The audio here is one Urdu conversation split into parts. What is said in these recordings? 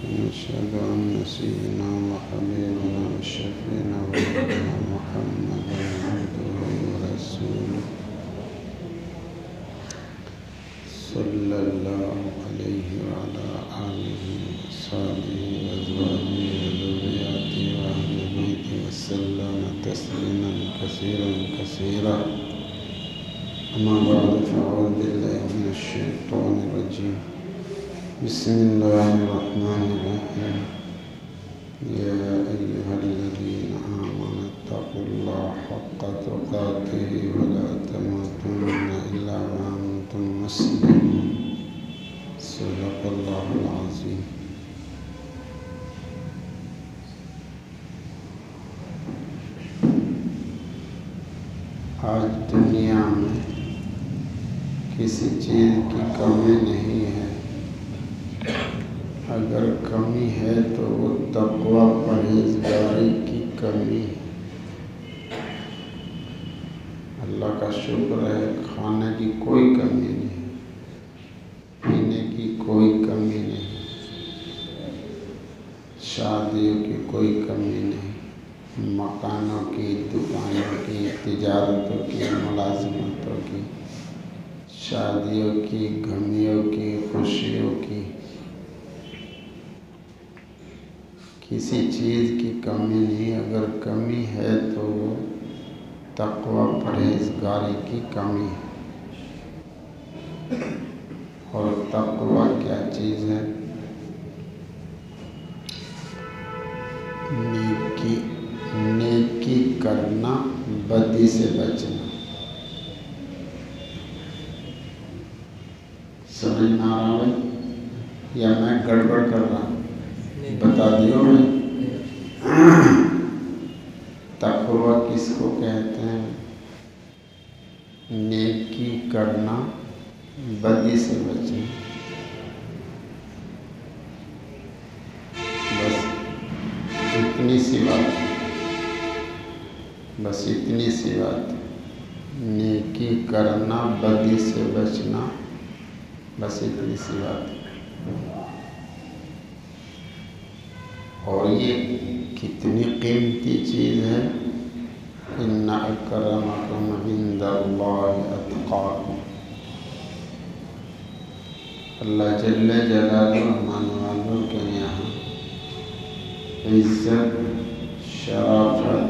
ونشهد أن سيدنا وحبيبنا وشفيعنا ونبينا محمدا عبده ورسوله صلى الله عليه وعلى آله وصحبه وأزواجه وذرياته وأهل بيته وسلم تسليما كثيرا كثيرا. أما بعد فأعوذ بالله من الشيطان الرجيم. بسم الله الرحمن الرحيم. يا أيها الذين آمنوا اتقوا الله حق تقاته ولا تموتن إلا وأنتم مسلمون. صدق الله العظيم. آج دنیا میں کسی چیز کی کمی نہیں ہے. اگر کمی ہے تو وہ تقویٰ پرہیزگاری کی کمی ہے. اللہ کا شکر ہے کھانے کی کوئی کمی نہیں، پینے کی کوئی کمی نہیں، شادیوں کی کوئی کمی نہیں، مکانوں کی، دکانوں کی، تجارتوں کی، ملازمتوں کی، شادیوں کی، غمیوں کی، خوشیوں کی، کسی چیز کی کمی نہیں. اگر کمی ہے تو وہ تقویٰ پرہیزگاری کی کمی ہے. اور تقویٰ کیا چیز ہے؟ نیکی کرنا، بدی سے بچنا. سمجھ نہ آ رہا ہے یا میں گڑبڑ کر رہا ہوں؟ بتا دیو. میں تقویٰ کس کو کہتے ہیں؟ نیکی کرنا، بدی سے بچنا. بس اتنی سی بات، بس اتنی سی بات. نیکی کرنا، بدی سے بچنا، بس اتنی سی بات. اور یہ کتنی قیمتی چیز ہے. ان اکرمکم عند اللہ اتقاکم. اللہ جل جلالہ ماننے والوں کے یہاں عزت، شرافت،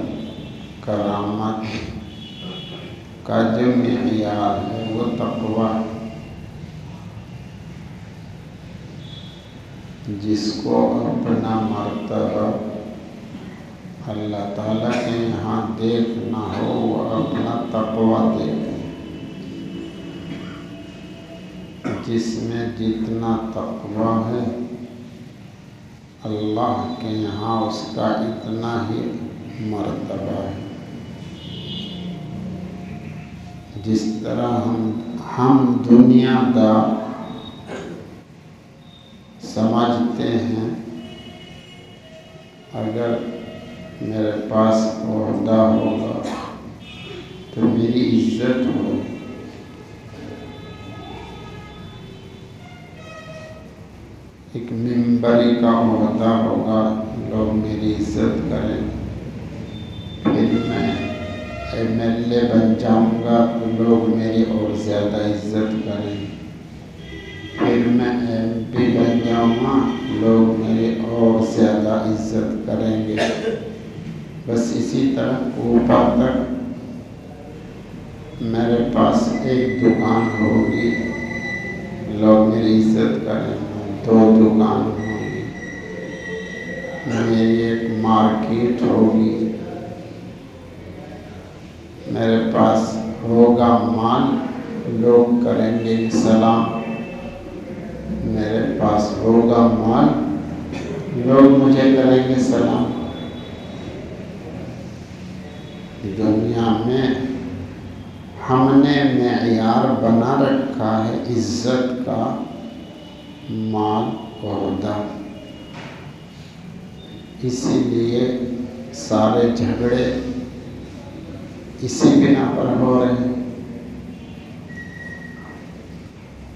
کرامت کا جو معیار ہے وہ تقویٰ ہے. جس کو اپنا مرتبہ اللہ تعالیٰ کے یہاں دیکھنا ہو وہ اپنا تقویٰ دیکھے. جس میں جتنا تقویٰ ہے اللہ کے یہاں اس کا اتنا ہی مرتبہ ہے. جس طرح ہم دنیا دار سمجھتے ہیں اگر میرے پاس عہدہ ہوگا تو میری عزت ہوگی. ایک ممبری کا عہدہ ہوگا، لوگ میری عزت کریں گے. پھر میں MLA بن جاؤں گا تو لوگ میری اور زیادہ عزت کریں گے. پھر میں MP بن جاؤں گا، لوگ میری اور زیادہ عزت کریں گے. بس اسی طرح اوپر تک میرے پاس ایک دکان ہوگی، لوگ میری عزت کریں گے. 2 دکان ہوگی، میری ایک مارکیٹ ہوگی، میرے پاس ہوگا مال، لوگ کریں گے سلام. میرے پاس ہوگا مال، لوگ مجھے کریں گے سلام. دنیا میں ہم نے معیار بنا رکھا ہے عزت کا، مال، عہدہ. اسی لیے سارے جھگڑے اسی بنا پر ہو رہے ہیں.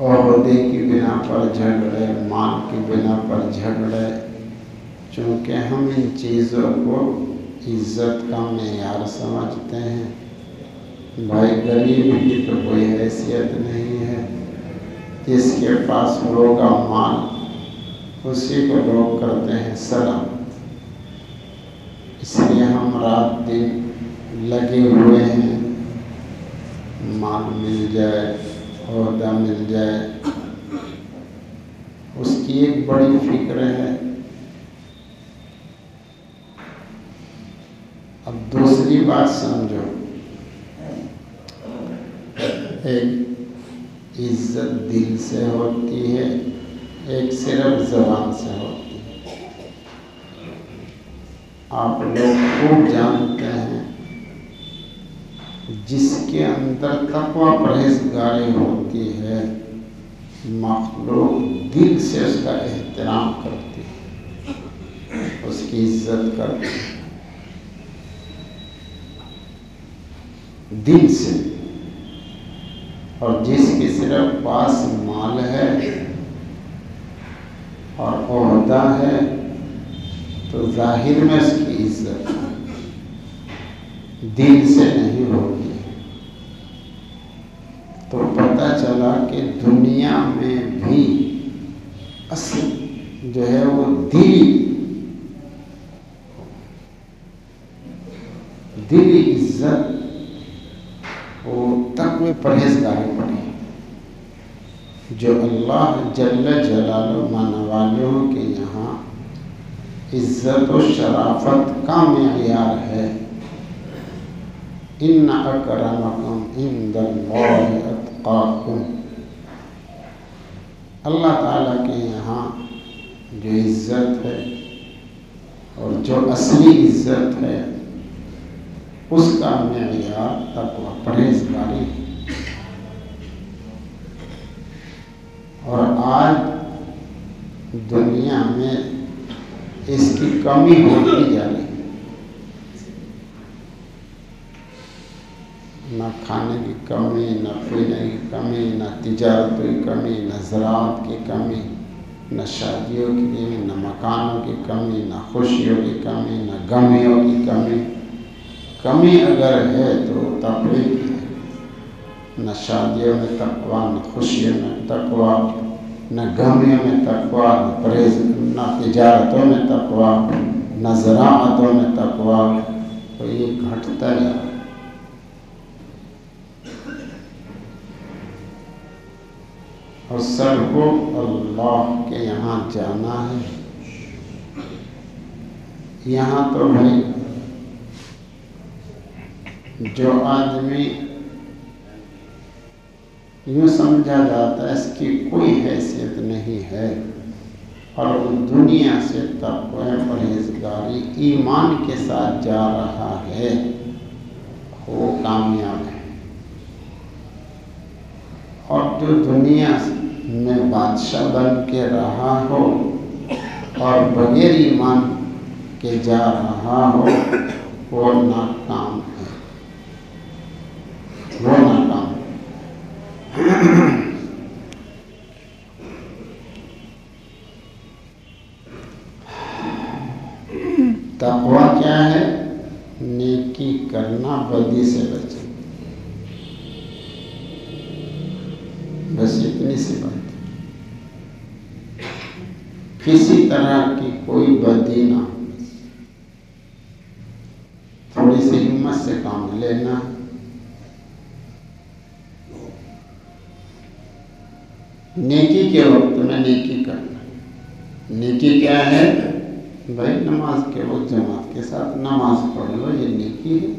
عہدے کی بنا بنا پر جھگڑے، مال کی بنا پر جھگڑے، چونکہ ہم ان چیزوں کو عزت کا معیار سمجھتے ہیں۔ بھائی غریب کی تو کوئی حیثیت نہیں ہے، جس کے پاس ہوگا مال اسی کو لوگ کرتے ہیں سلام۔ اس لیے ہم رات دن لگے ہوئے ہیں، مال مل جائے، عہدہ مل جائے، اس کی ایک بڑی فکر ہے۔ اب دوسری بات سمجھو، ایک عزت دل سے ہوتی ہے، ایک صرف زبان سے ہوتی ہے۔ آپ لوگ خوب جانتے ہیں جس کے اندر تقوی پرہیزگاری ہوتی ہے، مخلوق دل سے اس کا احترام کرتی ہے، اس کی عزت کرتی ہے، دل سے۔ اور جس کے صرف پاس مال ہے اور عہدہ ہے تو ظاہر میں اس کی عزت دل سے نہیں ہوتی۔ تو پتہ چلا کہ دنیا میں بھی اصل جو ہے وہ دلی عزت وہ تقوی پرہیزگاری پر ہے، جو اللہ جل جلالہ مانے والوں کے یہاں عزت و شرافت کا معیار ہے۔ ان اکرمکم عند اللہ اتقاکم۔ اللہ تعالیٰ کے یہاں جو عزت ہے اور جو اصلی عزت ہے اس کا معیار تقوی پرہیزگاری ہے۔ اور آج دنیا میں اس کی کمی ہوتی جا رہی ہے، نہ کھانے کی کمی، نہ پینے کی کمی، نہ تجارت کی کمی، نہ زراعت کی کمی، نہ شادیوں کی کمی، نہ مکانوں کی کمی، نہ خوشیوں کی کمی، نہ غمیوں کی کمی۔ کمی اگر ہے تو تقوی کی ہے، نہ شادیوں میں تقوی، نہ خوشیوں میں تقوی، نہ غمیوں میں تقوی، نہ پرہیز، نہ تجارتوں میں تقوی، نہ زراعتوں میں تقوی، تو یہ گھٹتا جا رہا ہے۔ اور سب کو اللہ کے یہاں جانا ہے۔ یہاں تو بھائی جو آدمی یوں سمجھا جاتا ہے اس کی کوئی حیثیت نہیں ہے اور وہ دنیا سے تقوی پرہیزگاری ایمان کے ساتھ جا رہا ہے، وہ کامیاب ہے۔ اور جو دنیا میں بادشاہ بن کے رہا ہو اور بغیر ایمان کے جا رہا ہو وہ ناکام ہے، وہ ناکام ہے۔ تقوی کیا ہے؟ نیکی کرنا، بدی سے بچنا، بس اتنی سی بات۔ کسی طرح کی کوئی بدی نہ، تھوڑی سی ہمت سے کام لینا۔ نیکی کے وقت میں نیکی کرنا۔ نیکی کیا ہے؟ بھائی نماز کے وقت جماعت کے ساتھ نماز پڑھ لو، یہ نیکی ہے۔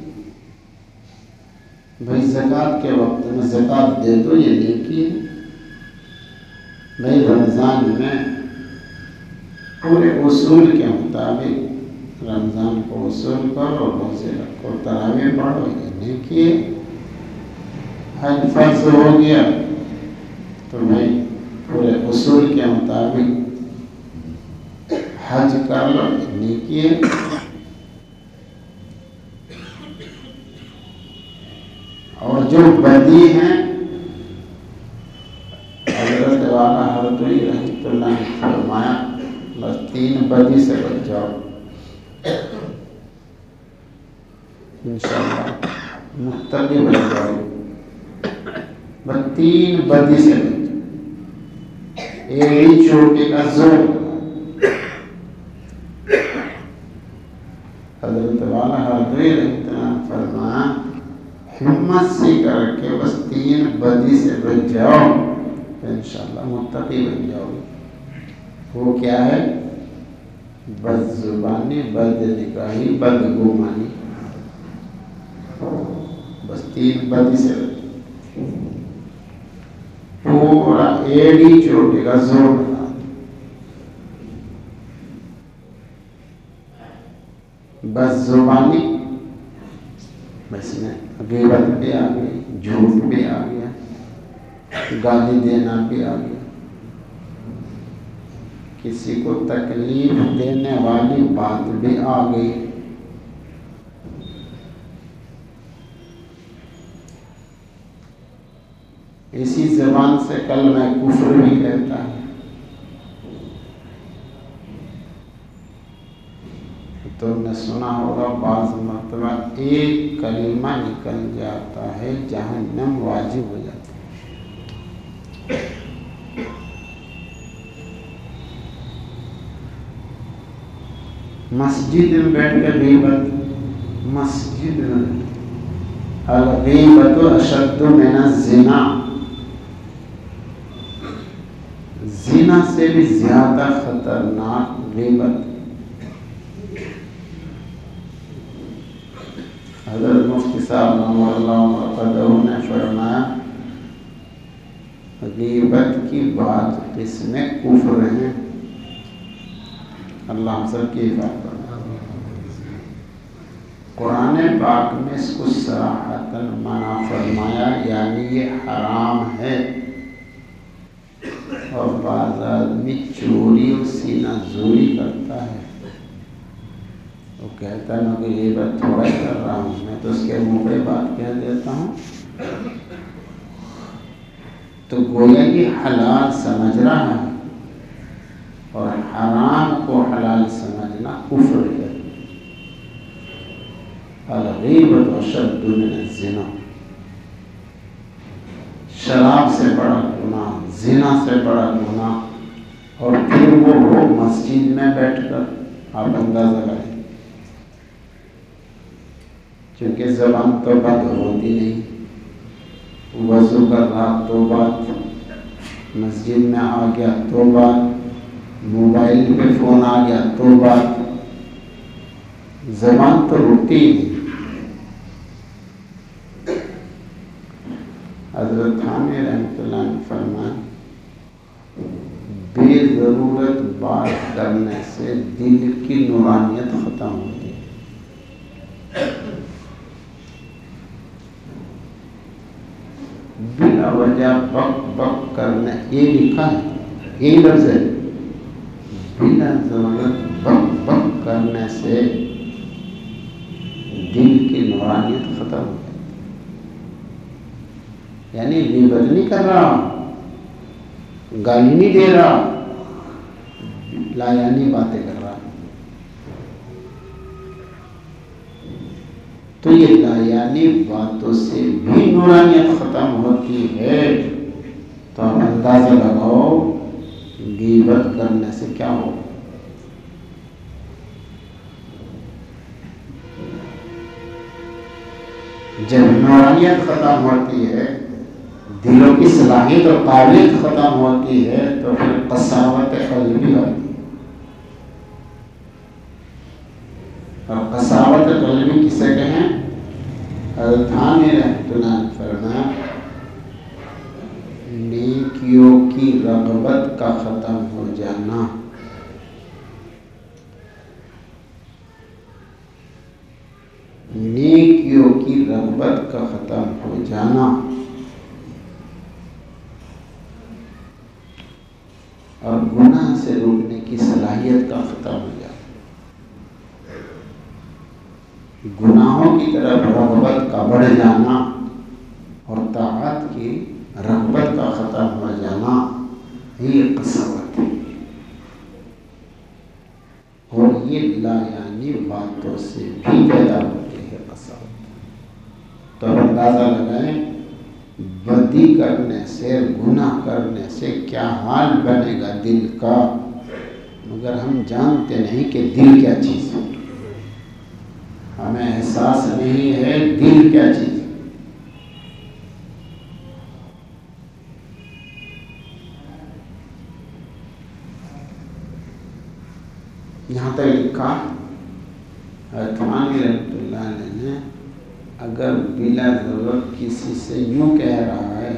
بھائی زکوٰۃ کے وقت میں زکوٰۃ دے دو، یہ نیکی ہے۔ بھائی رمضان میں پورے اصول کے مطابق رمضان کو اصول کرو، روزے رکھو، تراویح پڑھو، یہ نیکی ہے۔ حج فرض ہو گیا تو بھائی پورے اصول کے مطابق حج کر لو، نیکی ہے۔ اور جو بدی ہیں، حضرت والا حضرت فرمایا بس 3 بدی سے بچ جاؤ، انشاءاللہ متقی بن جاؤ، بس 3 بدی سے بچ جاؤ۔ ایڑی چوٹی کا زور، حضرت والا حاضری رحمۃ اللہ فرمایا ہمت سے کر کے بس 3 بدی سے بچ جاؤ، انشاءاللہ متقی بن جاؤ گے۔ وہ کیا ہے؟ بد زبانی، بد نگاہی، بد گمانی، بس 3 بدی سے پورا ایڑی چوٹی کا زور بنا۔ بد زبانی، بس میں غیبت بھی آ گئی، جھوٹ بھی آ گیا، گالی دینا بھی آ گیا، کسی کو تکلیف دینے والی بات بھی آ گئی، اسی زبان سے کلمہ کفر بھی کہتا ہے۔ تو نے سنا ہوگا بعض مرتبہ ایک کلمہ نکل جاتا ہے جہنم واجب ہو جاتا ہے۔ مسجد میں بیٹھ کے غیبت، مسجد میں الغیبت اشد من الزنا، زنا سے بھی زیادہ خطرناک غیبت۔ حضرت مفتی صاحب نور اللہ مرقدہ نے فرمایا غیبت کی بات قسمیں کفر ہیں، اللہ ہم سب کی حفاظت فرمائے۔ قرآن پاک میں اس کو صراحتاً منع فرمایا، یعنی یہ حرام ہے۔ اور بعض آدمی چوری و سینہ زوری کرتا ہے، وہ کہتا ہے میں غیبت تھوڑا ہی کر رہا ہوں، میں تو اس کے منہ پہ بات کہہ دیتا ہوں، تو گویا یہ حلال سمجھ رہا ہے، اور حرام کو حلال سمجھنا کفر ہے۔ الغیبت اشد من الزنا، شراب سے بڑا گناہ، زنا سے بڑا گناہ، اور پھر وہ ہو مسجد میں بیٹھ کر، آپ اندازہ لگائیں، کیونکہ زبان تو بند ہوتی نہیں، وضو کر رہا تو بات، مسجد میں آ گیا تو بات، موبائل پہ فون آ گیا تو بات، زبان تو رکتی ہی نہیں۔ حضرت تھانوی رحمۃ اللہ نے فرمایا بے ضرورت بات کرنے سے دل کی نورانیت ختم ہوتی ہے۔ بلا وجہ بک بک کرنے، یہ لکھا ہے، یہی لفظ ہے، بلا ضرورت بک بک کرنے سے دل کی نورانیت ختم ہو جاتی، یعنی غیبت نہیں کر رہا، گالی نہیں دے رہا، لا یعنی باتیں کر رہا، تو یہ لا یعنی باتوں سے بھی نورانیت ختم ہوتی ہے۔ تو آپ اندازہ لگاؤ غیبت کرنے سے کیا ہو۔ جب نورانیت ختم ہوتی ہے، دلوں کی صلاحیت اور قابلیت ختم ہوتی ہے، تو پھر قساوت قلبی ہوتی ہے۔ اور قساوت قلبی کسے کہیں؟ حضرت تھانوی رحمۃ اللہ نے فرمایا نیکیوں کی رغبت کا ختم ہو جانا، نیکیوں کی رغبت کا ختم ہو جانا، اور گناہ سے روکنے کی صلاحیت کا ختم ہو جانا، گناہوں کی طرف رغبت کا بڑھ جانا اور طاعت کی رغبت کا ختم ہو جانا، یہ قساوت ہے۔ یہ لا یعنی باتوں سے بھی پیدا ہوتی ہے قساوت۔ تو اندازہ لگائیں بدی کرنے سے، گناہ کرنے سے کیا حال بنے گا دل کا، مگر ہم جانتے نہیں کہ دل کیا چیز ہے، ہمیں احساس نہیں ہے دل کیا چیز ہے۔ یہاں تک لکھا تھانوی رحمۃ اللہ علیہ نے، اگر بلا ضرورت کسی سے یوں کہہ رہا ہے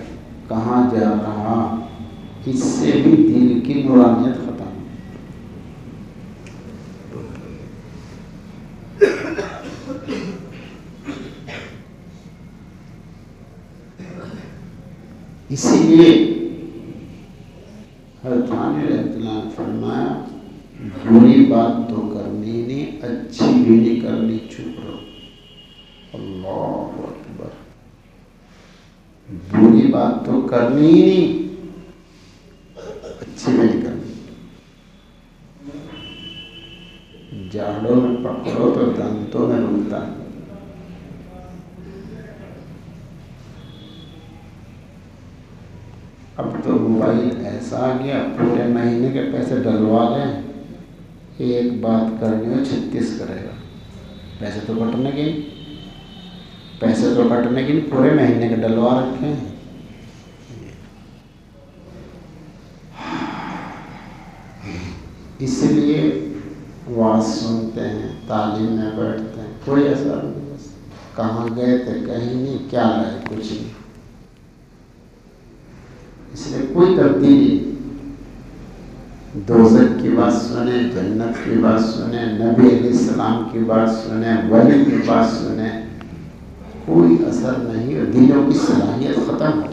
کہاں جا رہا، اس سے بھی دل کی نورانیت ختم۔ اسی لیے حضرت تھانوی رحمۃ اللہ نے فرمایا بری بات تو کرنی نہیں، اچھی بھی نہیں کرنی، چپ رہو۔ اللہ اکبر، بری بات تو کرنی ہی نہیں، اچھی بھی نہیں کرنی۔ جاڑوں میں پکڑو تو دانتوں میں رکتا ہے۔ اب تو موبائل ایسا آ گیا، پورے مہینے کے پیسے ڈلوا لیں، ایک بات کرنی ہو 36 کرے گا۔ پیسے تو کٹنے کے نہیں، پورے مہینے کے ڈلوا رکھے ہیں۔ اس لیے واز سنتے ہیں، تعلیم میں بیٹھتے ہیں، کوئی اثر نہیں، بس کہاں گئے تھے کہیں نہیں، کیا لائے کچھ نہیں۔ اس لیے کوئی تبدیلی، دوزخ کی بات سنیں، جنت کی بات سنیں، نبی علیہ السلام کی بات سنیں، ولی کی بات سنیں، کوئی اثر نہیں، اور دلوں کی صلاحیت ختم ہو۔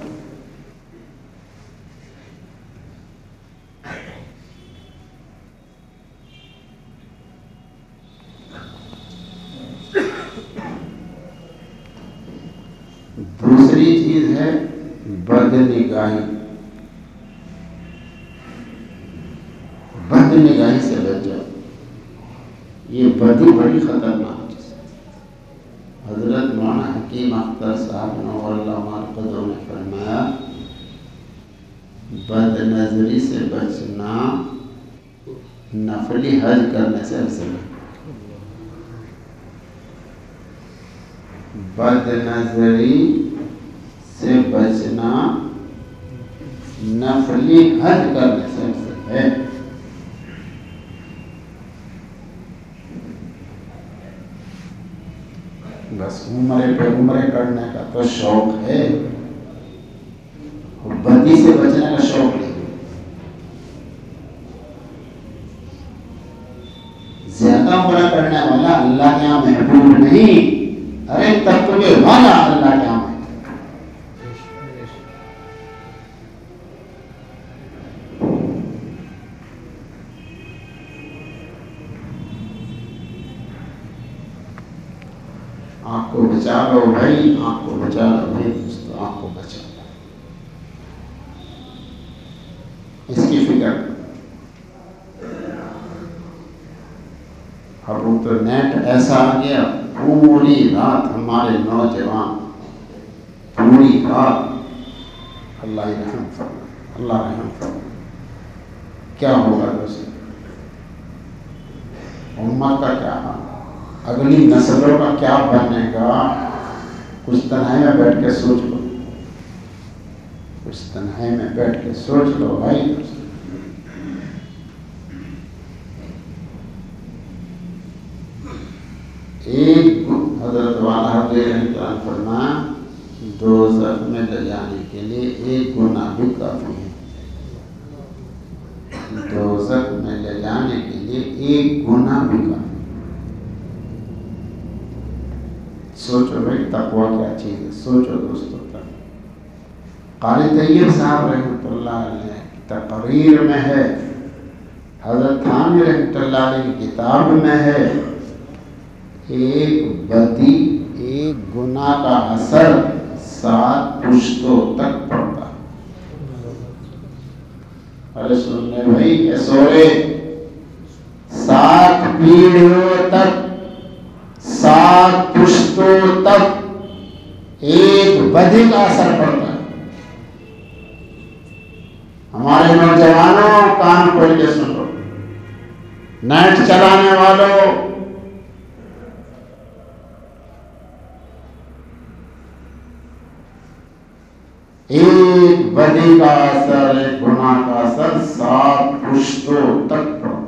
دوسری چیز ہے بد نگاہی۔ بد نگاہی سے بچ جاؤ، یہ بدی بڑی خطرناک چیز ہے۔ حضرت مولانا حکیم اختر صاحب نور اللہ مرقدوں نے فرمایا بد نظری سے بچنا نفلی حج کرنے سے افضل ہے۔ بد نظری سے بچنا نفلی حج کرنے سے افضل ہے۔ بس عمرے پہ عمرے کرنے کا تو شوق ہے، بدی سے بچنے کا شوق نہیں۔ زیادہ عمرہ کرنے والا اللہ کے یہاں محبوب نہیں، ارے تقوی والا اللہ کے یہاں محبوب۔ آنکھ کو بچا لو بھائی، آنکھ کو بچا لو بھائی، دوستو آنکھ کو بچا لو، اس کی فکر۔ اب تو نیٹ ایسا آ گیا، پوری رات ہمارے نوجوان پوری رات، اللہ رحم فرمائے، اللہ رحم فرمائے، کیا ہوگا دوستو؟ امت کا کیا حال، اگلی نسلوں کا کیا بنے گا؟ کچھ تنہائی میں بیٹھ کے سوچ لو، کچھ تنہائی میں بیٹھ کے سوچ لو بھائی۔ ایک حضرت والا حضرت فرمایا دوزخ میں لے جانے کے لیے ایک گناہ بھی کافی ہے، دوزخ میں لے جانے کے لیے ایک گناہ بھی کافی۔ سوچو بھائی تقوی کیا چیز ہے، سوچو دوستو۔ قاری طیب صاحب رحمۃ اللہ علیہ کی تقریر میں ہے، حضرت تھانوی رحمۃ اللہ علیہ کی کتاب میں ہے، ایک بدی، ایک گناہ کا اثر 7 پشتوں تک پڑتا ہے۔ ارے سننے بھائی، اے سورے، 7 پیڑھیوں تک، 7 پشتوں تک ایک بدی کا اثر پڑتا ہے۔ ہمارے نوجوانوں کان کھول کے سن لو، نیٹ چلانے والوں، ایک بدی کا اثر، ایک گناہ کا اثر 7 پشتوں تک پڑتا۔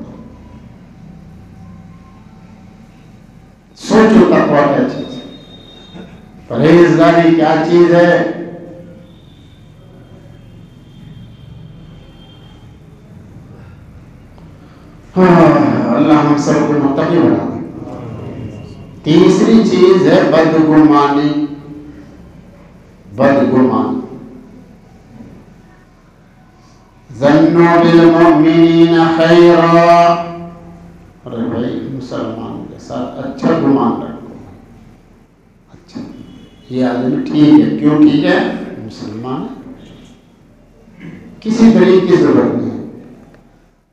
سوچو تقویٰ کیا چیز ہے، پرہیزگاری کیا چیز ہے۔ اللہ ہم سب کو متقی بنا دے۔ تیسری چیز ہے بدگمانی۔ بدگمانی، ظنوا بالمؤمنین خیرا، ارے بھائی مسلمان کے ساتھ اچھا گمان رکھو، اچھا یہ آدمی ٹھیک ہے۔ کیوں ٹھیک ہے؟ مسلمان ہے، کسی دلیل کی ضرورت نہیں،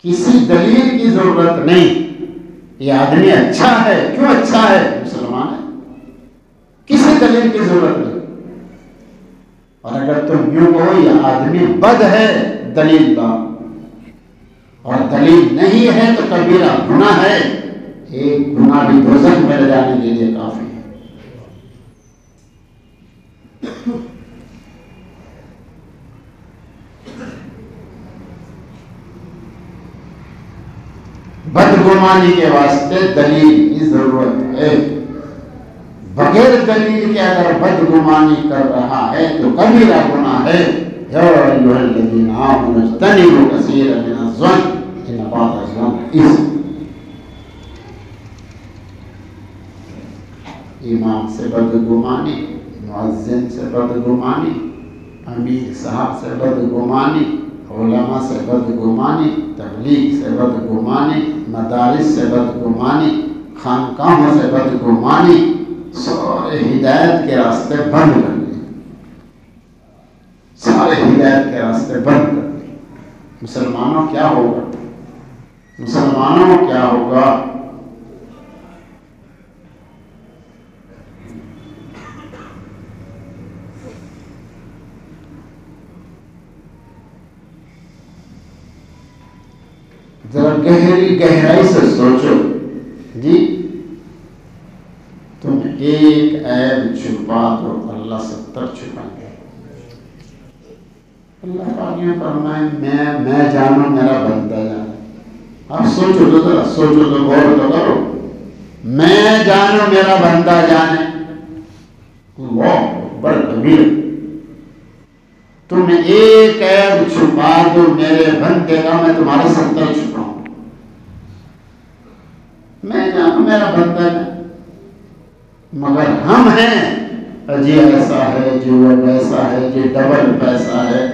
کسی دلیل کی ضرورت نہیں، یہ آدمی اچھا ہے۔ کیوں اچھا ہے؟ مسلمان ہے، کسی دلیل کی ضرورت نہیں۔ اور اگر تم یوں کہو یہ آدمی بد ہے، دلیل دا، اور دلیل نہیں ہے تو کبیرہ گناہ ہے، ایک گناہ بھی دوزخ میں لے جانے کے لیے کافی ہے۔ بدگمانی کے واسطے دلیل کی ضرورت ہے۔ بغیر دلیل کے اگر بدگمانی کر رہا ہے تو کبیرہ گناہ ہے۔ یا ایھا الذین آمنوا اجتنبوا کثیرا من الظن ان بعض الظن اثم۔ امام سے بدگمانی، مؤذن سے بدگمانی، امیر صاحب سے بدگمانی، علماء سے بدگمانی، تبلیغ سے بدگمانی، مدارس سے بدگمانی، خانقاہوں سے بدگمانی، سارے ہدایت کے راستے بند کر دیے، سارے ہدایت کے راستے بند کر دیے۔ مسلمانوں کیا ہوگا؟ مسلمانوں کیا ہوگا؟ ذرا گہرائی سے سوچو جی، تم ایک عیب چھپا دو اللہ 70 چھپائیں گے۔ اللہ پاک نے فرمایا میں جانوں میرا بندہ جانے۔ آپ سوچو تو ذرا، سوچو تو غور تو کرو، میں جانوں میرا بندہ جانے، اللہ اکبر کبیر۔ تم ایک عیب چھپا دو میرے بندے کا، میں تمہارا 70 چھپاؤں۔ میں جانوں میرا بندہ ہے، مگر ہم ہیں جی ایسا ہے، جی وہ ویسا ہے، جی ڈبل پیسہ ہے،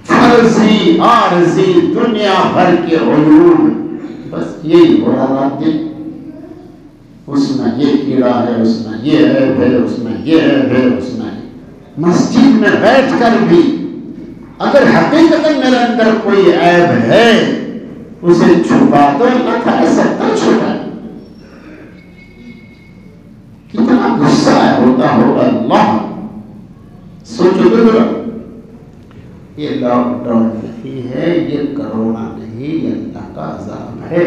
فرضی عارضی دنیا بھر کے علوم، بس یہی ہو رہا رات دن۔ اس میں یہ کیڑا ہے، اس میں یہ عیب ہے، اس میں یہ عیب ہے، اس میں مسجد میں بیٹھ کر بھی اگر حقیقت میرے اندر کوئی عیب ہے اسے چھپا دو، اللہ تعالیٰ 70 چھپائے۔ کتنا غصہ ہوتا ہوگا اللہ، سوچو تو ذرا۔ یہ لاک ڈاؤن نہیں ہے، یہ کرونا نہیں، یہ اللہ کا عذاب ہے۔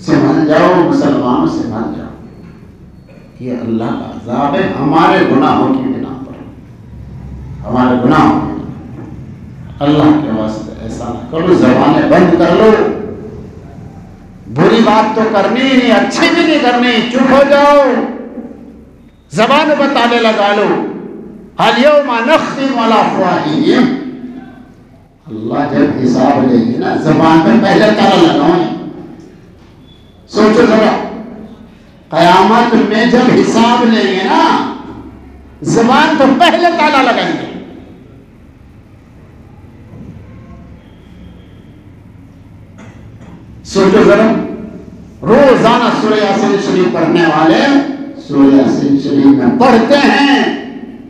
سمجھ جاؤ مسلمانوں، سمجھ جاؤ یہ اللہ کا عذاب ہے ہمارے گناہوں کی بنا پر، ہمارے گناہوں کی بنا پر۔ اللہ کے واسطے ایسا نہ کرو، زبانیں بند کر لو، بری بات تو کرنی نہیں، اچھی بھی نہیں کرنی، چپ ہو جاؤ، زبان پر تالے لگا لو۔ الیوم نختم علی افواہہم، اللہ جب حساب لے گی نا زبان پہ پہلے تالا لگاؤں۔ سوچو ذرا، قیامت میں جب حساب لیں گے نا زبان تو پہلے تالا لگائیں گے۔ سوچو ذرا، روزانہ سورہ یاسین شریف پڑھنے والے سورہ یاسین شریف میں پڑھتے ہیں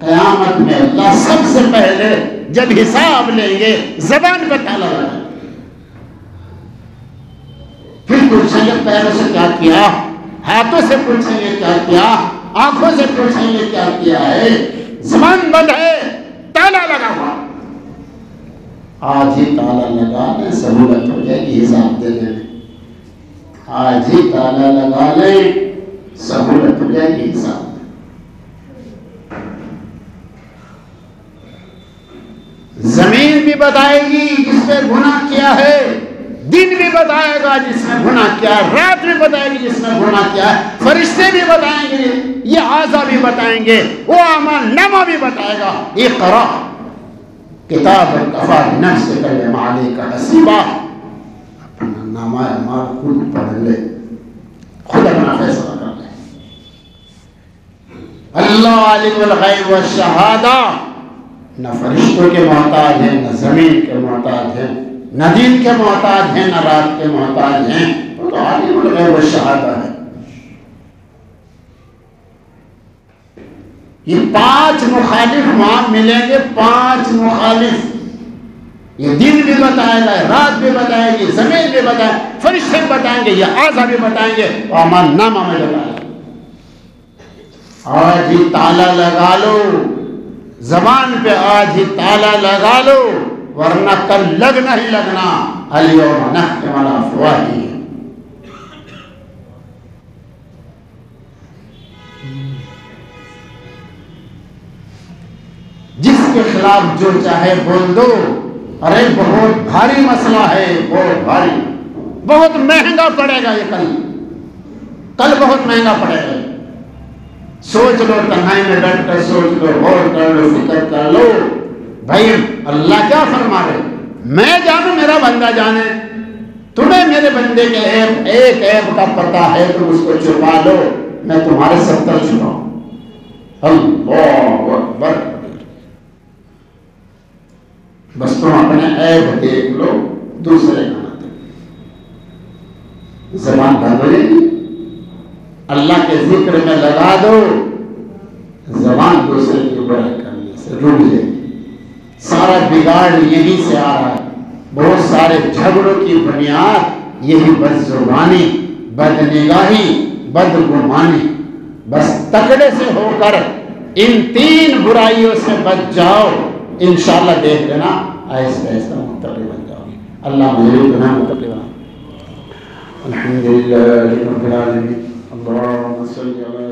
قیامت میں اللہ سب سے پہلے جب حساب لیں گے زبان پہ تالا لگائیں گے، پھر پوچھیں گے پیروں سے کیا کیا، ہاتھوں سے پوچھیں گے کیا کیا، آنکھوں سے پوچھیں گے کیا کیا ہے۔ زبان بند ہے، تالا لگا ہوا، آج ہی تالا لگا لیں، سہولت ہو جائے گی حساب دینے میں۔ آج ہی تالا لگا لیں، سہولت ہو جائے گی حساب۔ زمین بھی بتائے گی جس نے گناہ کیا ہے، دن بھی بتائے گا جس نے گناہ کیا ہے، رات بھی بتائے گی جس نے گناہ کیا ہے، فرشتے بھی بتائیں گے، یہ اعضا بھی بتائیں گے، وہ اعمال نامہ بھی بتائے گا۔ اقرا کتاب کفا بنفسک اليوم علیک حسیبا، اپنا نامہ اعمال خود پڑھ لے، خود اپنا فیصلہ کر لے۔ اللہ عالم الغیب والشہادہ، نہ فرشتوں کے محتاج ہیں، نہ زمین کے محتاج ہیں، نہ دن کے محتاج ہیں، نہ رات کے محتاج ہیں، وہ تو عالم الغیب والشہادہ ہے۔ یہ 5 مخالف وہاں ملیں گے، 5 مخالف، یہ دن بھی بتائے گا، رات بھی بتائے گی، زمین بھی بتائے، فرشتے بھی بتائیں گے، یہ اعضا بھی بتائیں گے، اور اعمال نامہ میں بتائیں گے۔ آج ہی تالا لگا لو، زبان پہ آج ہی تالا لگا لو، ورنہ کل لگنا ہی لگنا۔ الیوم نختم علی افواہہم، جس کے خلاف جو چاہے بول دو۔ ارے بہت بھاری مسئلہ ہے، بہت بھاری، بہت مہنگا پڑے گا یہ کل بہت مہنگا پڑے گا۔ سوچ لو، تنہائی میں بیٹھ کر سوچ لو، غور کر لو، فکر کر لو۔ بھائی اللہ کیا فرما رہے؟ میں جانوں، میرا بندہ جانے، تمہیں میرے بندے کے ایک عیب کا پتہ ہے، تم اس کو چھپا لو، میں تمہارے 70 چھپاؤں۔ اللہ اکبر۔ بس تم اپنے عیب دیکھ لو، دوسرے کا نہ دیکھ۔ زبان بند ہو جائے گی، اللہ کے ذکر میں لگا دو، زبان دوسرے کی برائی کرنے سے رک جائے گی۔ سارا بگاڑ یہی سے آ رہا ہے، بہت سارے جھگڑوں کی بنیاد یہی بد زبانی، بد نگاہی، بد گمانی۔ بس تکڑے سے ہو کر ان 3 برائیوں سے بچ جاؤ، انشاءاللہ دیکھ لینا آہستہ آہستہ متقی بن جاؤ گے۔ اللہ مجھے تمہیں متقی بنا۔ الحمدللہ رب العالمین، اللہم صلی علی